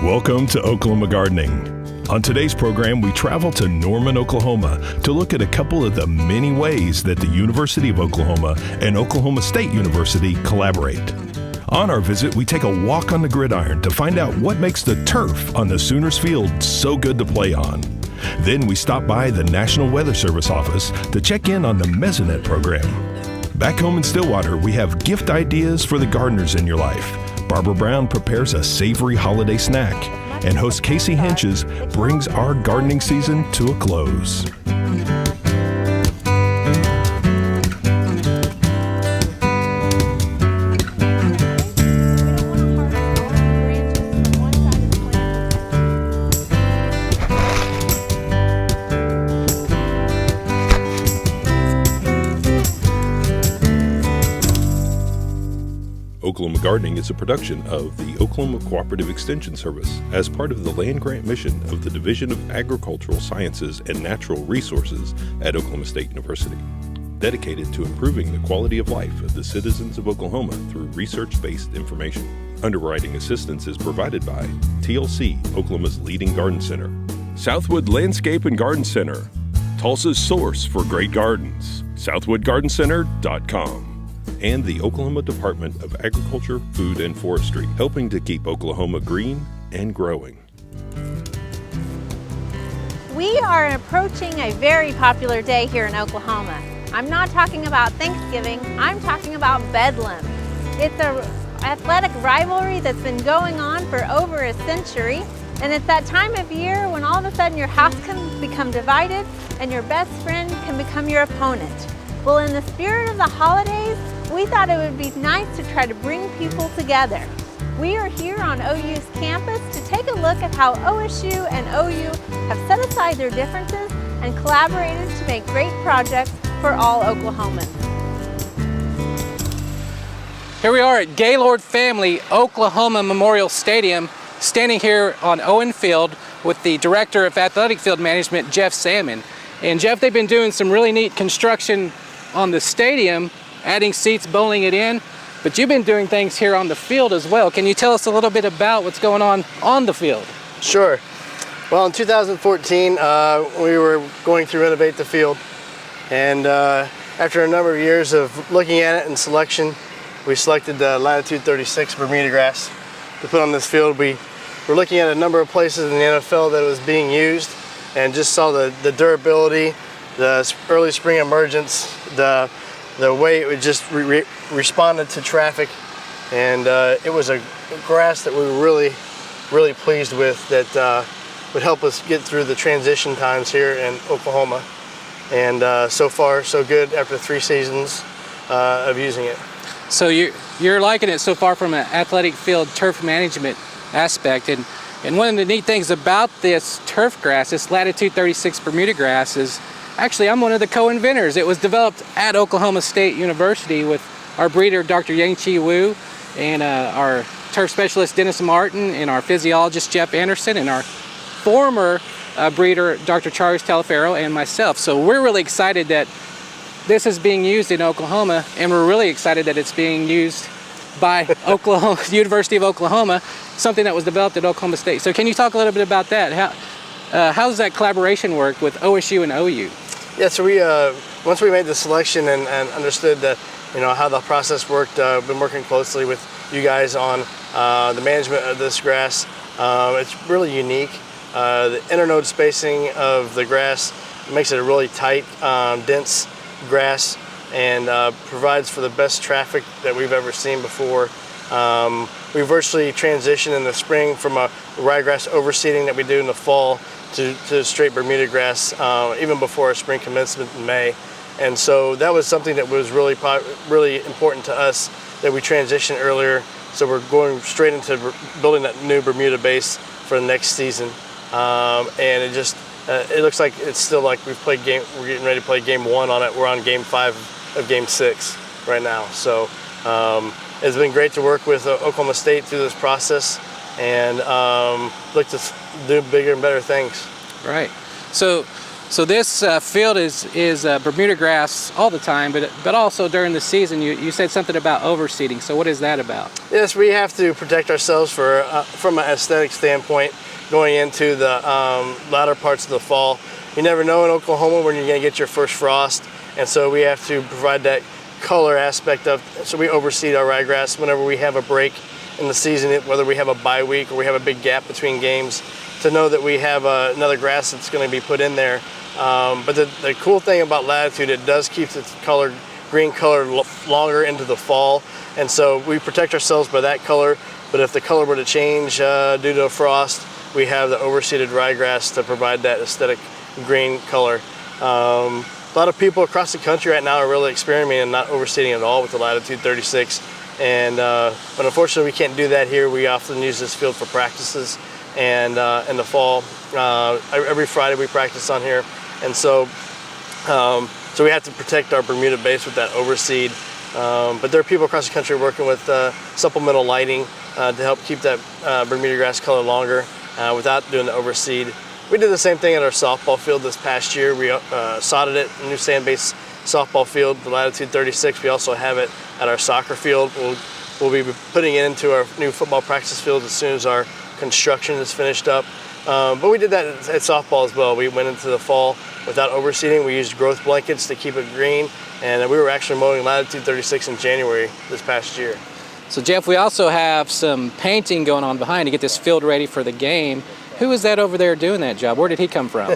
Welcome to Oklahoma Gardening. On today's program, we travel to Norman, Oklahoma to look at a couple of the many ways that the University of Oklahoma and Oklahoma State University collaborate. On our visit, we take a walk on the gridiron to find out what makes the turf on the Sooners field so good to play on. Then we stop by the National Weather Service office to check in on the Mesonet program. Back home in Stillwater, we have gift ideas for the gardeners in your life. Barbara Brown prepares a savory holiday snack, and host Casey Hentges brings our gardening season to a close. Oklahoma Gardening is a production of the Oklahoma Cooperative Extension Service as part of the land grant mission of the Division of Agricultural Sciences and Natural Resources at Oklahoma State University, dedicated to improving the quality of life of the citizens of Oklahoma through research-based information. Underwriting assistance is provided by TLC, Oklahoma's leading garden center, Southwood Landscape and Garden Center, Tulsa's source for great gardens, southwoodgardencenter.com. and the Oklahoma Department of Agriculture, Food, and Forestry, helping to keep Oklahoma green and growing. We are approaching a very popular day here in Oklahoma. I'm not talking about Thanksgiving, I'm talking about Bedlam. It's an athletic rivalry that's been going on for over a century, and it's that time of year when all of a sudden your house can become divided and your best friend can become your opponent. Well, in the spirit of the holidays, we thought it would be nice to try to bring people together. We are here on OU's campus to take a look at how OSU and OU have set aside their differences and collaborated to make great projects for all Oklahomans. Here we are at Gaylord Family Oklahoma Memorial Stadium, standing here on Owen Field with the Director of Athletic Field Management, Jeff Salmon. And Jeff, they've been doing some really neat construction on the stadium, adding seats, bowling it in, but you've been doing things here on the field as well. Can you tell us a little bit about what's going on the field? Sure. Well, in 2014, we were going to renovate the field, and after a number of years of looking at it and selection, we selected latitude 36 Bermuda grass to put on this field. We were looking at a number of places in the NFL that it was being used, and just saw the durability, the early spring emergence, the way it would just responded to traffic, and it was a grass that we were really pleased with, that would help us get through the transition times here in Oklahoma. And so far so good after 3 seasons of using it. So you're liking it so far from an athletic field turf management aspect, and one of the neat things about this turf grass, this latitude 36 Bermuda grass, is actually, I'm one of the co-inventors. It was developed at Oklahoma State University with our breeder, Dr. Yang-Chi Wu, and our turf specialist, Dennis Martin, and our physiologist, Jeff Anderson, and our former breeder, Dr. Charles Talaferro, and myself. So we're really excited that this is being used in Oklahoma, and we're really excited that it's being used by Oklahoma, University of Oklahoma, something that was developed at Oklahoma State. So can you talk a little bit about that? How does that collaboration work with OSU and OU? Yeah, so we once we made the selection and understood that, how the process worked, been working closely with you guys on the management of this grass. It's really unique. The internode spacing of the grass makes it a really tight, dense grass, and provides for the best traffic that we've ever seen before. We virtually transitioned in the spring from a ryegrass overseeding that we do in the fall to straight Bermuda grass, even before our spring commencement in May. And so that was something that was really important to us, that we transitioned earlier. So we're going straight into building that new Bermuda base for the next season. And it looks like it's still like we're getting ready to play game 1 on it. We're on game 5 of game 6 right now. So it's been great to work with Oklahoma State through this process, and look to do bigger and better things. Right. So So this field is Bermuda grass all the time, but also during the season. You said something about overseeding. So what is that about? Yes, we have to protect ourselves from an aesthetic standpoint going into the latter parts of the fall. You never know in Oklahoma when you're going to get your first frost, and so we have to provide that color aspect of. So we overseed our ryegrass whenever we have a break in the season, whether we have a bye week or we have a big gap between games, to know that we have another grass that's going to be put in there. But the cool thing about Latitude, it does keep its color, green color longer into the fall. And so we protect ourselves by that color. But if the color were to change due to a frost, we have the overseeded ryegrass to provide that aesthetic green color. A lot of people across the country right now are really experimenting and not overseeding at all with the Latitude 36. But unfortunately, we can't do that here. We often use this field for practices. And in the fall, every Friday we practice on here. And so we have to protect our Bermuda base with that overseed. But there are people across the country working with supplemental lighting to help keep that Bermuda grass color longer without doing the overseed. We did the same thing at our softball field this past year. We sodded it, a new sand-based softball field, the Latitude 36. We also have it at our soccer field. We'll be putting it into our new football practice field as soon as our construction is finished up. But we did that at softball as well. We went into the fall without overseeding. We used growth blankets to keep it green, and we were actually mowing Latitude 36 in January this past year. So Jeff, we also have some painting going on behind to get this field ready for the game. Who is that over there doing that job? Where did he come from?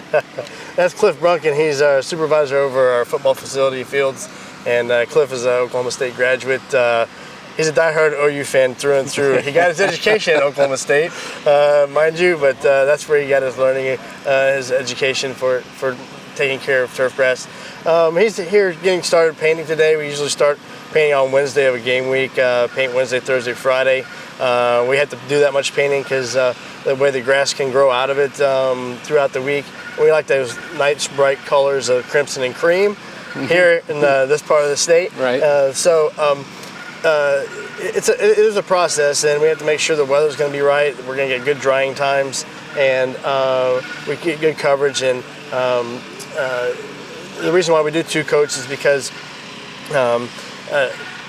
That's Cliff Brunken. He's our supervisor over our football facility fields, and Cliff is an Oklahoma State graduate. He's a diehard OU fan through and through. He got his education at Oklahoma State, mind you, but that's where he got his learning, his education for taking care of turf grass. He's here getting started painting today. We usually start painting on Wednesday of a game week, paint Wednesday, Thursday, Friday. We have to do that much painting because the way the grass can grow out of it throughout the week. We like those nice bright colors of crimson and cream here in this part of the state. Right. It is a process, and we have to make sure the weather's going to be right. We're going to get good drying times, and we get good coverage. And the reason why we do two coats is because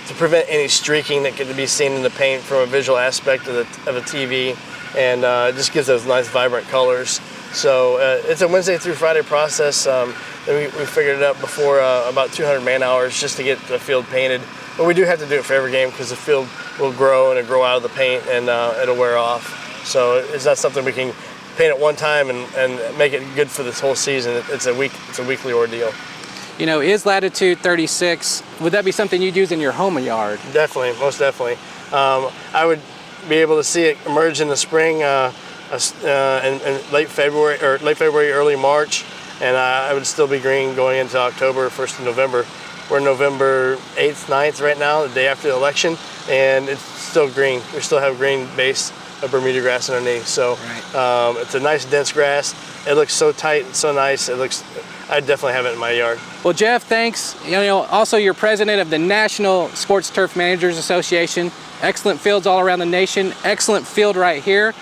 to prevent any streaking that could be seen in the paint from a visual aspect of a TV, and it just gives those nice vibrant colors. So it's a Wednesday through Friday process. We figured it out before about 200 man hours just to get the field painted. But we do have to do it for every game because the field will grow and it'll grow out of the paint, and it'll wear off. So it's not something we can paint at one time and make it good for this whole season. It's a weekly ordeal. You know, is Latitude 36, would that be something you'd use in your home yard? Definitely, most definitely. I would be able to see it emerge in the spring, in late February, early March, and I would still be green going into October, 1st of November. We're November 8th, 9th right now, the day after the election, and it's still green. We still have green base of Bermuda grass underneath. So right. It's a nice dense grass. It looks so tight and so nice. I'd definitely have it in my yard. Well, Jeff, thanks. You know, also you're president of the National Sports Turf Managers Association. Excellent fields all around the nation. Excellent field right here.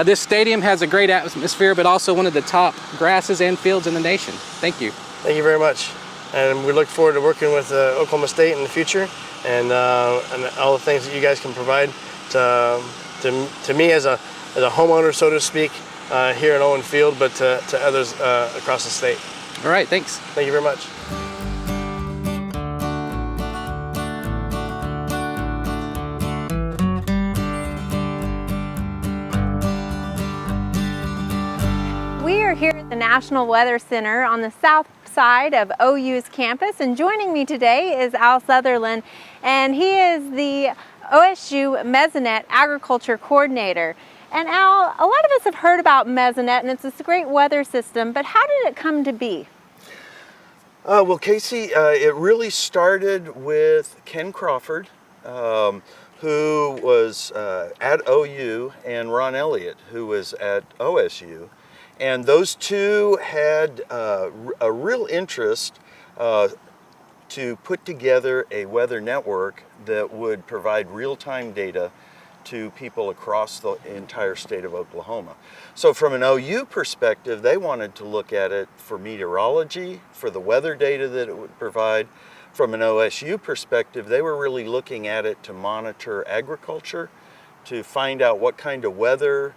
This stadium has a great atmosphere, but also one of the top grasses and fields in the nation. Thank you. Thank you very much. And we look forward to working with Oklahoma State in the future, and all the things that you guys can provide to me as a homeowner, so to speak, here in Owen Field, but to others across the state. All right, thanks. Thank you very much. We are here at the National Weather Center on the south side of OU's campus, and joining me today is Al Sutherland, and he is the OSU Mesonet Agriculture Coordinator. And Al, a lot of us have heard about Mesonet, and it's this great weather system, but how did it come to be? Well, Casey, it really started with Ken Crawford, who was at OU, and Ron Elliott, who was at OSU. And those two had a real interest to put together a weather network that would provide real-time data to people across the entire state of Oklahoma. So from an OU perspective, they wanted to look at it for meteorology, for the weather data that it would provide. From an OSU perspective, they were really looking at it to monitor agriculture, to find out what kind of weather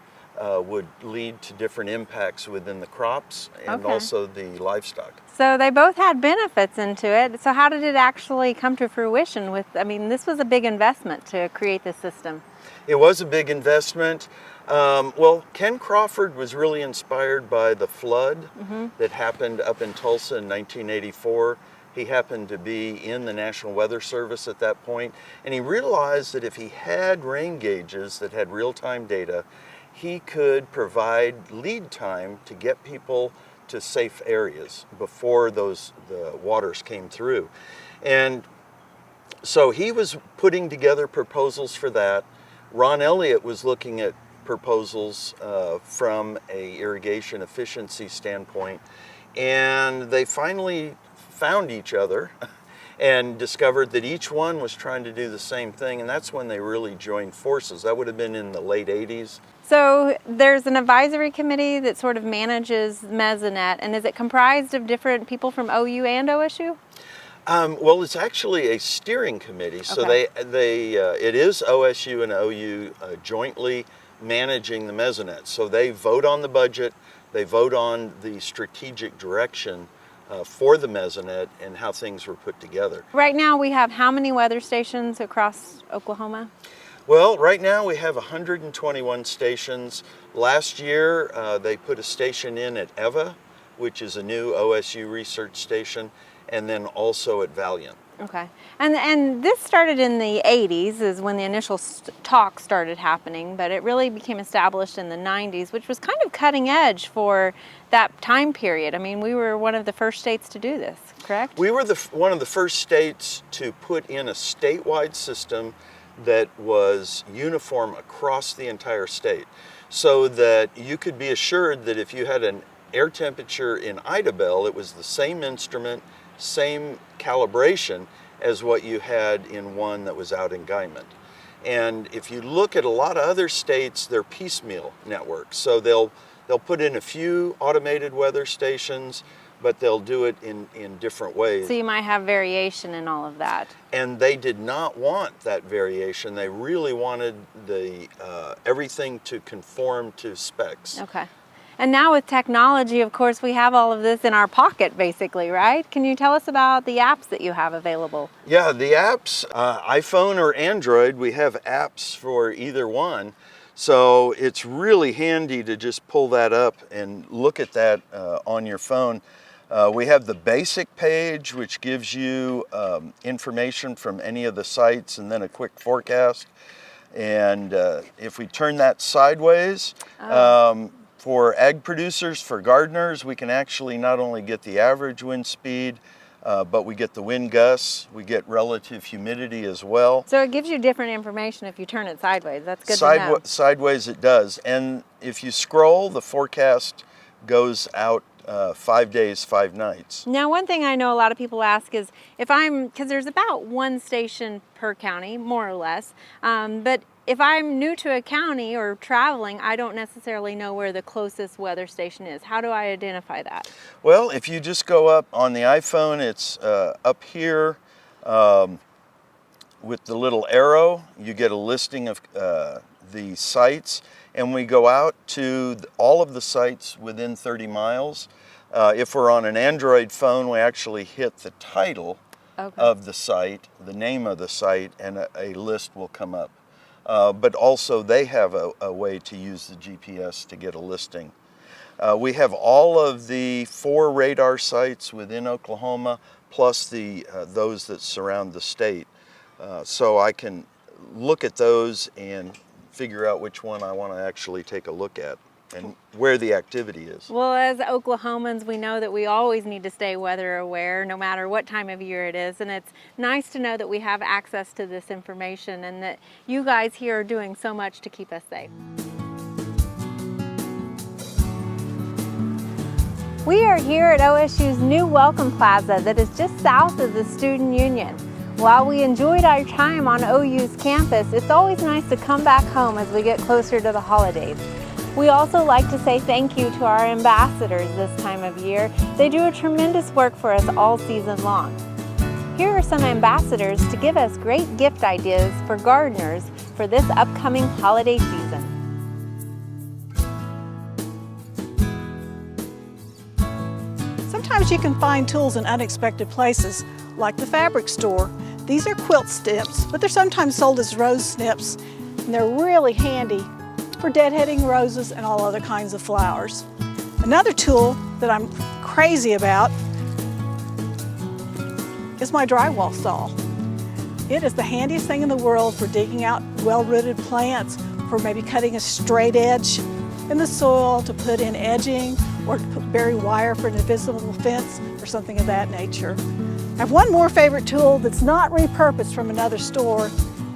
would lead to different impacts within the crops and also the livestock. So they both had benefits into it. So how did it actually come to fruition this was a big investment to create this system. It was a big investment. Well, Ken Crawford was really inspired by the flood that happened up in Tulsa in 1984. He happened to be in the National Weather Service at that point, and he realized that if he had rain gauges that had real-time data, he could provide lead time to get people to safe areas before the waters came through. And so he was putting together proposals for that. Ron Elliott was looking at proposals from a irrigation efficiency standpoint, and they finally found each other and discovered that each one was trying to do the same thing, and that's when they really joined forces. That would have been in the late 80s. So there's an advisory committee that sort of manages Mesonet, and is it comprised of different people from OU and OSU? Well, it's actually a steering committee, so it is OSU and OU jointly managing the Mesonet. So they vote on the budget, they vote on the strategic direction for the Mesonet and how things were put together. Right now we have how many weather stations across Oklahoma? Well, right now we have 121 stations. Last year they put a station in at Eva, which is a new OSU research station, and then also at Valiant. Okay, and this started in the 80s is when the initial talk started happening, but it really became established in the 90s, which was kind of cutting edge for that time period. I mean, we were one of the first states to do this, correct? We were one of the first states to put in a statewide system that was uniform across the entire state, so that you could be assured that if you had an air temperature in Idabel, it was the same instrument, same calibration as what you had in one that was out in Guymon. And if you look at a lot of other states, they're piecemeal networks. So they'll put in a few automated weather stations, but they'll do it in different ways. So you might have variation in all of that. And they did not want that variation. They really wanted everything to conform to specs. Okay. And now with technology, of course, we have all of this in our pocket, basically, right? Can you tell us about the apps that you have available? Yeah, the apps, iPhone or Android, we have apps for either one. So it's really handy to just pull that up and look at that on your phone. We have the basic page, which gives you information from any of the sites and then a quick forecast. And if we turn that sideways, for ag producers, for gardeners, we can actually not only get the average wind speed, but we get the wind gusts, we get relative humidity as well. So it gives you different information if you turn it sideways. That's good to know. Sideways it does. And if you scroll, the forecast goes out 5 days, 5 nights. Now, one thing I know a lot of people ask is because there's about one station per county, more or less, but if I'm new to a county or traveling, I don't necessarily know where the closest weather station is. How do I identify that? Well, if you just go up on the iPhone, it's up here with the little arrow. You get a listing of the sites, and we go out to all of the sites within 30 miles. If we're on an Android phone, we actually hit the title of the site, the name of the site, and a list will come up. But also they have a way to use the GPS to get a listing. We have all of the 4 radar sites within Oklahoma, plus those that surround the state. So I can look at those and figure out which one I want to actually take a look at and where the activity is. Well, as Oklahomans, we know that we always need to stay weather aware no matter what time of year it is, and it's nice to know that we have access to this information and that you guys here are doing so much to keep us safe. We are here at OSU's new Welcome Plaza that is just south of the Student Union. While we enjoyed our time on OU's campus, it's always nice to come back home as we get closer to the holidays. We also like to say thank you to our ambassadors this time of year. They do a tremendous work for us all season long. Here are some ambassadors to give us great gift ideas for gardeners for this upcoming holiday season. Sometimes you can find tools in unexpected places, like the fabric store. These are quilt snips, but they're sometimes sold as rose snips, and they're really handy for deadheading roses and all other kinds of flowers. Another tool that I'm crazy about is my drywall saw. It is the handiest thing in the world for digging out well-rooted plants, for maybe cutting a straight edge in the soil to put in edging, or to bury wire for an invisible fence or something of that nature. I have one more favorite tool that's not repurposed from another store,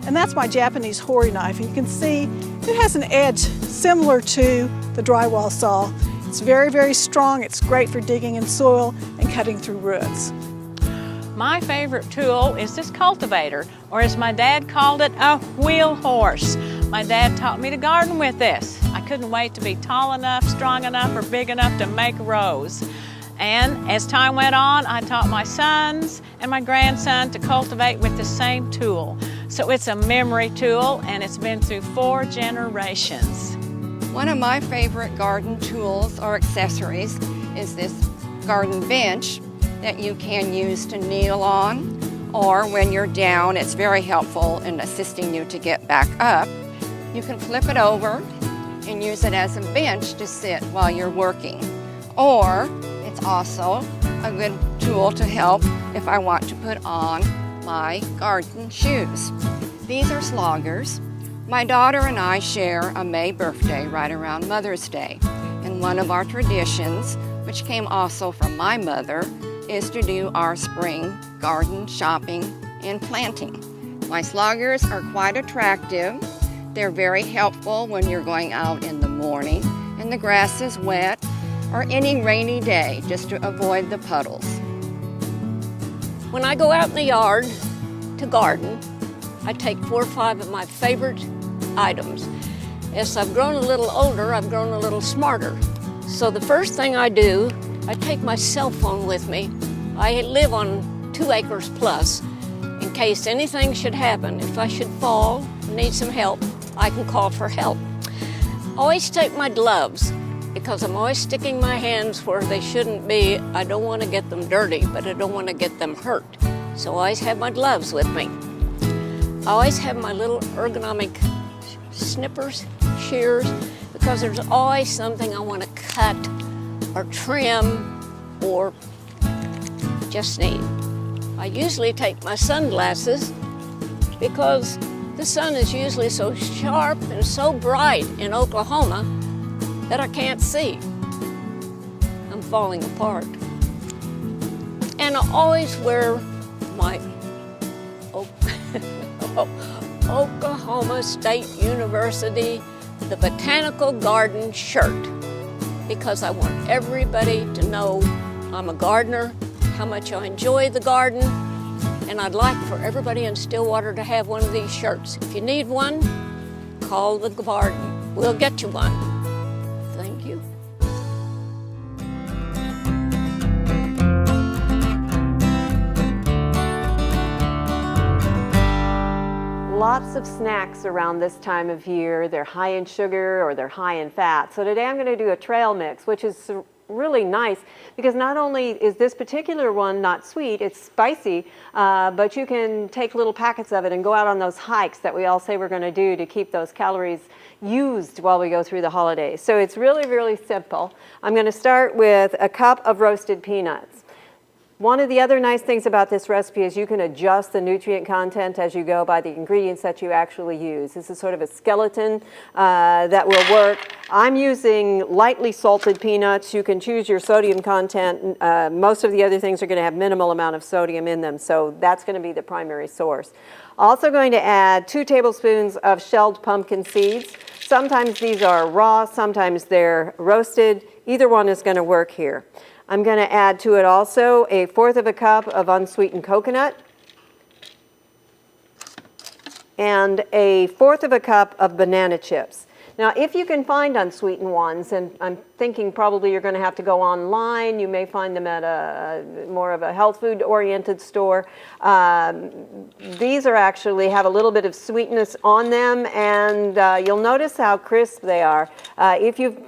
and that's my Japanese hori knife. And you can see it has an edge similar to the drywall saw. It's very, very strong. It's great for digging in soil and cutting through roots. My favorite tool is this cultivator, or as my dad called it, a wheel horse. My dad taught me to garden with this. I couldn't wait to be tall enough, strong enough, or big enough to make rows. And as time went on, I taught my sons and my grandson to cultivate with the same tool. So it's a memory tool, and it's been through 4 generations. One of my favorite garden tools or accessories is this garden bench that you can use to kneel on, or when you're down, it's very helpful in assisting you to get back up. You can flip it over and use it as a bench to sit while you're working. Or it's also a good tool to help if I want to put on my garden shoes. These are sloggers. My daughter and I share a May birthday right around Mother's Day. And one of our traditions, which came also from my mother, is to do our spring garden shopping and planting. My sloggers are quite attractive. They're very helpful when you're going out in the morning and the grass is wet, or any rainy day, just to avoid the puddles. When I go out in the yard to garden, I take 4 or 5 of my favorite items. As I've grown a little older, I've grown a little smarter. So the first thing I do, I take my cell phone with me. I live on 2 acres plus. In case anything should happen, if I should fall, need some help, I can call for help. Always take my gloves, because I'm always sticking my hands where they shouldn't be. I don't want to get them dirty, but I don't want to get them hurt. So I always have my gloves with me. I always have my little ergonomic snippers, shears, because there's always something I want to cut or trim or just need. I usually take my sunglasses because the sun is usually so sharp and so bright in Oklahoma that I can't see. I'm falling apart. And I always wear my Oklahoma State University, the Botanical Garden shirt, because I want everybody to know I'm a gardener, how much I enjoy the garden, and I'd like for everybody in Stillwater to have one of these shirts. If you need one, call the garden. We'll get you one. Thank you. Lots of snacks around this time of year. They're high in sugar or they're high in fat. So today I'm going to do a trail mix, which is really nice because not only is this particular one not sweet, it's spicy, but you can take little packets of it and go out on those hikes that we all say we're going to do to keep those calories used while we go through the holidays. So it's really, really simple. I'm going to start with a cup of roasted peanuts. One of the other nice things about this recipe is you can adjust the nutrient content as you go by the ingredients that you actually use. This is sort of a skeleton that will work. I'm using lightly salted peanuts. You can choose your sodium content. Most of the other things are going to have minimal amount of sodium in them, so that's going to be the primary source. Also going to add 2 tablespoons of shelled pumpkin seeds. Sometimes these are raw, sometimes they're roasted. Either one is going to work here. I'm going to add to it also a 1/4 of a cup of unsweetened coconut, and 1/4 cup of banana chips. Now, if you can find unsweetened ones, and I'm thinking probably you're going to have to go online, you may find them at a more of a health food oriented store. These are actually have a little bit of sweetness on them, and you'll notice how crisp they are. If you've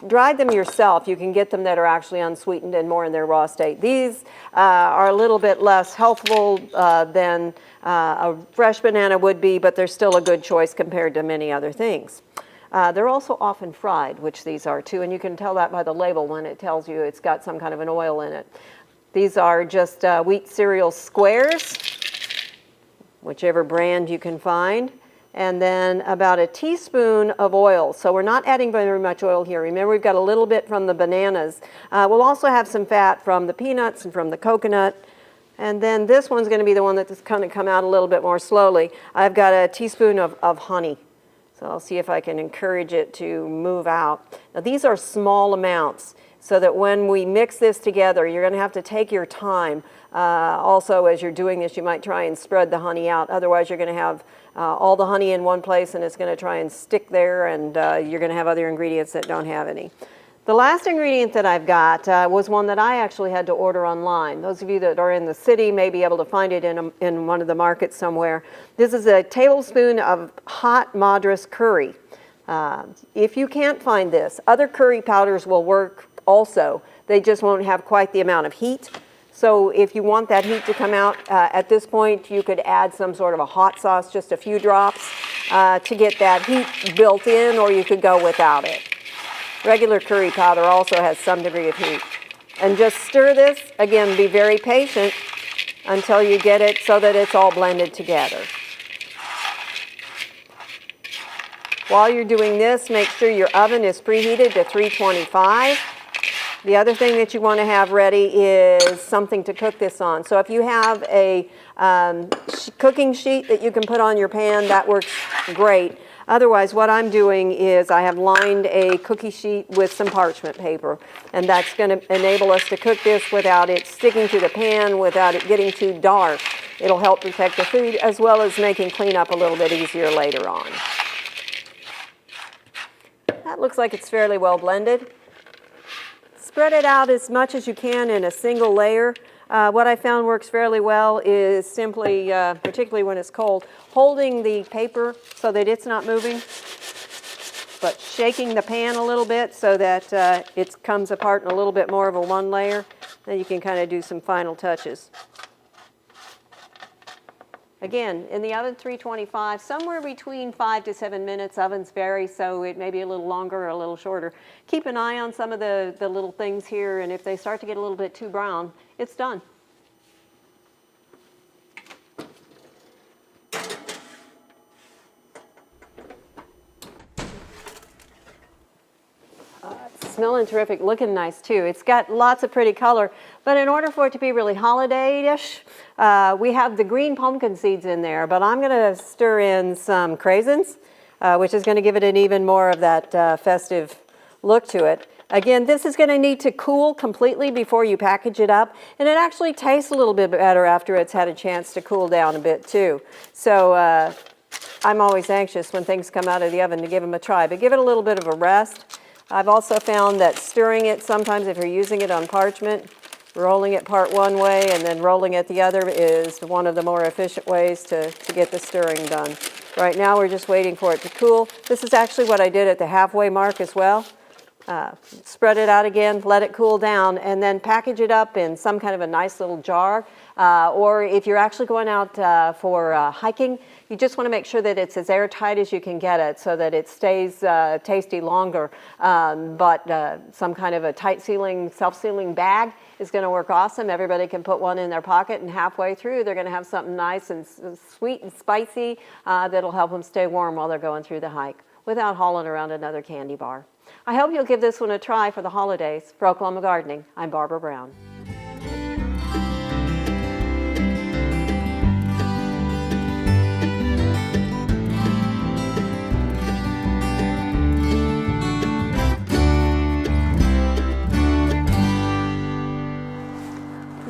dried them yourself, you can get them that are actually unsweetened and more in their raw state. These are a little bit less healthful than a fresh banana would be, but they're still a good choice compared to many other things. They're also often fried, which these are too, and you can tell that by the label when it tells you it's got some kind of an oil in it. These are just wheat cereal squares, whichever brand you can find, and then about a teaspoon of oil. So we're not adding very much oil here. Remember, we've got a little bit from the bananas. We'll also have some fat from the peanuts and from the coconut. And then this one's going to be the one that's going to come out a little bit more slowly. I've got a teaspoon of honey. So I'll see if I can encourage it to move out. Now these are small amounts, so that when we mix this together, you're going to have to take your time. Also, as you're doing this, you might try and spread the honey out. Otherwise, you're going to have all the honey in one place, and it's going to try and stick there, and you're going to have other ingredients that don't have any. The last ingredient that I've got was one that I actually had to order online. Those of you that are in the city may be able to find it in one of the markets somewhere. This is a tablespoon of hot Madras curry. If you can't find this, other curry powders will work also. They just won't have quite the amount of heat. So if you want that heat to come out at this point, you could add some sort of a hot sauce, just a few drops, to get that heat built in, or you could go without it. Regular curry powder also has some degree of heat. And just stir this. Again, be very patient until you get it so that it's all blended together. While you're doing this, make sure your oven is preheated to 325. The other thing that you want to have ready is something to cook this on. So if you have a cooking sheet that you can put on your pan, that works great. Otherwise, what I'm doing is I have lined a cookie sheet with some parchment paper, and that's going to enable us to cook this without it sticking to the pan, without it getting too dark. It'll help protect the food, as well as making cleanup a little bit easier later on. That looks like it's fairly well blended. Spread it out as much as you can in a single layer. What I found works fairly well is simply, particularly when it's cold, holding the paper so that it's not moving, but shaking the pan a little bit so that it comes apart in a little bit more of a one layer. Then you can kind of do some final touches. Again, in the oven, 325, somewhere between 5 to 7 minutes. Ovens vary, so it may be a little longer or a little shorter. Keep an eye on some of the little things here, and if they start to get a little bit too brown, it's done. Smelling terrific, looking nice too. It's got lots of pretty color, but in order for it to be really holiday-ish, we have the green pumpkin seeds in there, but I'm going to stir in some craisins, which is going to give it an even more of that festive look to it. Again, this is going to need to cool completely before you package it up, and it actually tastes a little bit better after it's had a chance to cool down a bit too. So I'm always anxious when things come out of the oven to give them a try, but give it a little bit of a rest. I've also found that stirring it, sometimes if you're using it on parchment, rolling it part one way and then rolling it the other is one of the more efficient ways to get the stirring done. Right now we're just waiting for it to cool. This is actually what I did at the halfway mark as well. Spread it out again, let it cool down, and then package it up in some kind of a nice little jar. Or if you're actually going out for hiking, you just want to make sure that it's as airtight as you can get it so that it stays tasty longer. But some kind of a tight sealing, self-sealing bag is going to work awesome. Everybody can put one in their pocket, and halfway through they're going to have something nice and sweet and spicy that'll help them stay warm while they're going through the hike without hauling around another candy bar. I hope you'll give this one a try for the holidays. For Oklahoma Gardening, I'm Barbara Brown.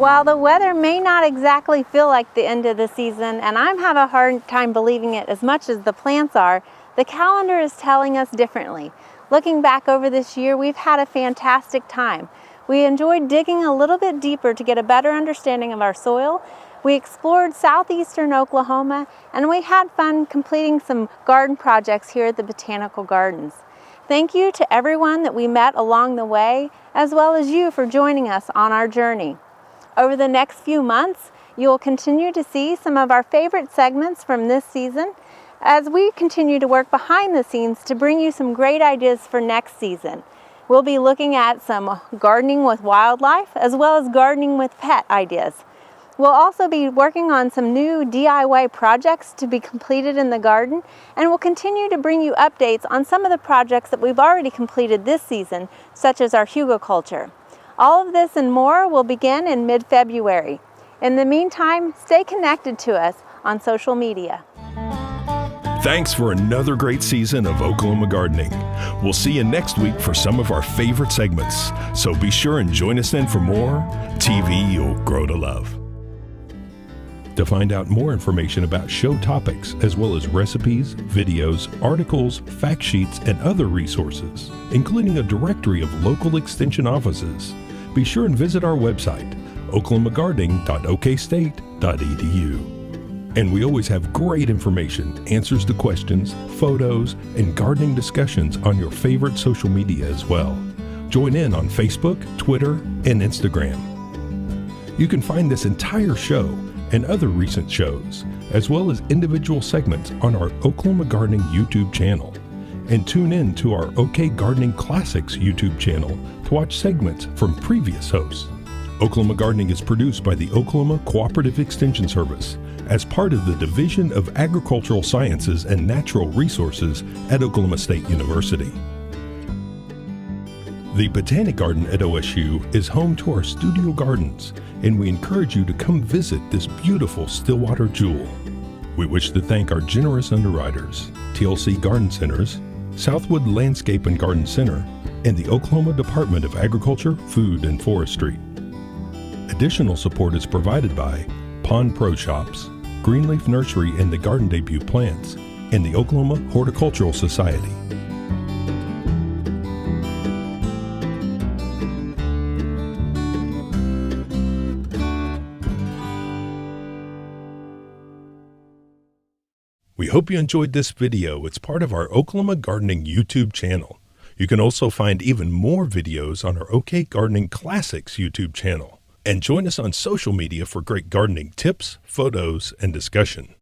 While the weather may not exactly feel like the end of the season, and I'm having a hard time believing it as much as the plants are, the calendar is telling us differently. Looking back over this year, we've had a fantastic time. We enjoyed digging a little bit deeper to get a better understanding of our soil. We explored southeastern Oklahoma, and we had fun completing some garden projects here at the Botanical Gardens. Thank you to everyone that we met along the way, as well as you for joining us on our journey. Over the next few months, you will continue to see some of our favorite segments from this season as we continue to work behind the scenes to bring you some great ideas for next season. We'll be looking at some gardening with wildlife as well as gardening with pet ideas. We'll also be working on some new DIY projects to be completed in the garden, and we'll continue to bring you updates on some of the projects that we've already completed this season, such as our hugelkultur. All of this and more will begin in mid-February. In the meantime, stay connected to us on social media. Thanks for another great season of Oklahoma Gardening. We'll see you next week for some of our favorite segments, so be sure and join us then for more TV You'll Grow to Love. To find out more information about show topics, as well as recipes, videos, articles, fact sheets, and other resources, including a directory of local extension offices, be sure and visit our website, oklahomagardening.okstate.edu. And we always have great information, answers to questions, photos, and gardening discussions on your favorite social media as well. Join in on Facebook, Twitter, and Instagram. You can find this entire show and other recent shows, as well as individual segments on our Oklahoma Gardening YouTube channel. And tune in to our OK Gardening Classics YouTube channel to watch segments from previous hosts. Oklahoma Gardening is produced by the Oklahoma Cooperative Extension Service as part of the Division of Agricultural Sciences and Natural Resources at Oklahoma State University. The Botanic Garden at OSU is home to our studio gardens, and we encourage you to come visit this beautiful Stillwater jewel. We wish to thank our generous underwriters, TLC Garden Centers, Southwood Landscape and Garden Center, and the Oklahoma Department of Agriculture, Food, and Forestry. Additional support is provided by Pond Pro Shops, Greenleaf Nursery and the Garden Debut Plants, and the Oklahoma Horticultural Society. We hope you enjoyed this video. It's part of our Oklahoma Gardening YouTube channel. You can also find even more videos on our OK Gardening Classics YouTube channel. And join us on social media for great gardening tips, photos, and discussion.